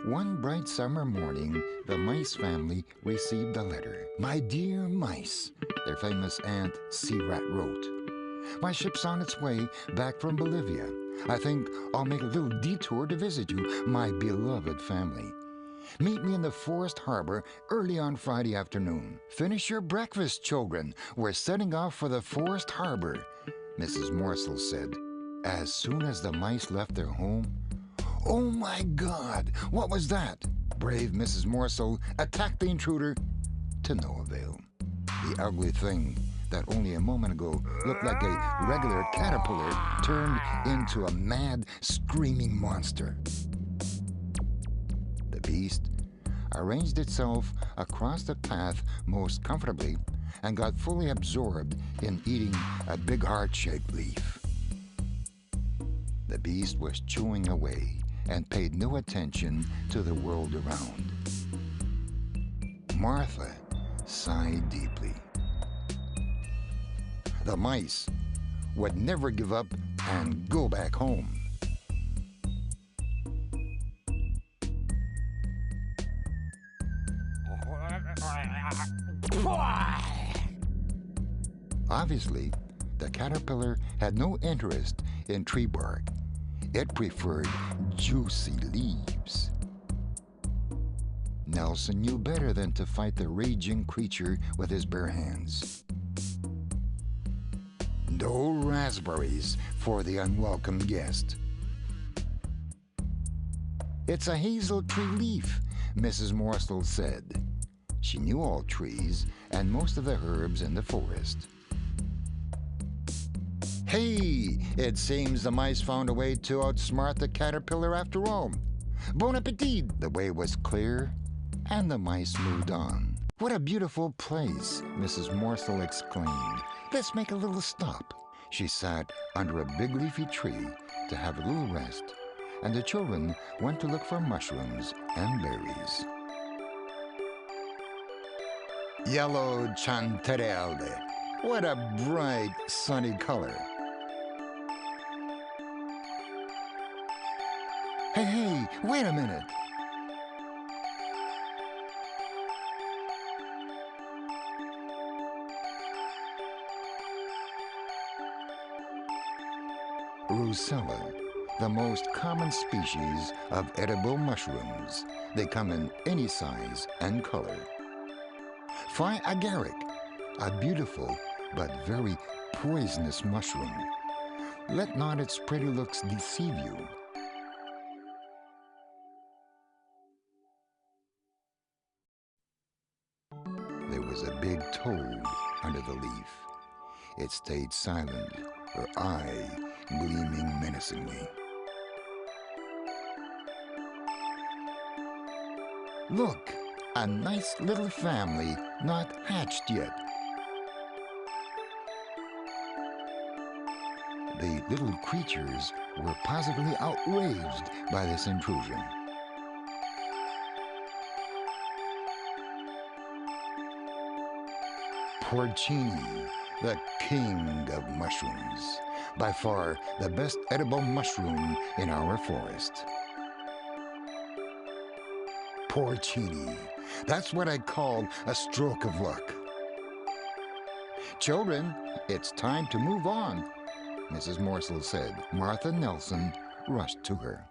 One bright summer morning, the mice family received a letter. "My dear mice," their famous aunt Sea Rat wrote, "my ship's on its way back from Bolivia. I think I'll make a little detour to visit you, my beloved family. Meet me in the forest harbor early on Friday afternoon. Finish your breakfast, children. We're setting off for the forest harbor," Mrs. Morsel said. As soon as the mice left their home, "Oh my God, what was that?" Brave Mrs. Morsel attacked the intruder, to no avail. The ugly thing that only a moment ago looked like a regular caterpillar turned into a mad, screaming monster. The beast arranged itself across the path most comfortably and got fully absorbed in eating a big heart-shaped leaf. The beast was chewing away and paid no attention to the world around. Martha sighed deeply. The mice would never give up and go back home. Obviously, the caterpillar had no interest in tree bark. It preferred juicy leaves. Nelson knew better than to fight the raging creature with his bare hands. No raspberries for the unwelcome guest. "It's a hazel tree leaf," Mrs. Morsel said. She knew all trees and most of the herbs in the forest. "Hey, it seems the mice found a way to outsmart the caterpillar after all. Bon appetit!" The way was clear, and the mice moved on. "What a beautiful place," Mrs. Morsel exclaimed. "Let's make a little stop." She sat under a big leafy tree to have a little rest, and the children went to look for mushrooms and berries. Yellow chanterelle. What a bright, sunny color. Hey, wait a minute. Rusella, the most common species of edible mushrooms. They come in any size and color. Phi agaric, a beautiful but very poisonous mushroom. Let not its pretty looks deceive you. There was a big toad under the leaf. It stayed silent, her eye gleaming menacingly. "Look, a nice little family not hatched yet." The little creatures were positively outraged by this intrusion. Porcini, the king of mushrooms, by far the best edible mushroom in our forest. Porcini, that's what I call a stroke of luck. "Children, it's time to move on," Mrs. Morsel said. Martha Nelson rushed to her.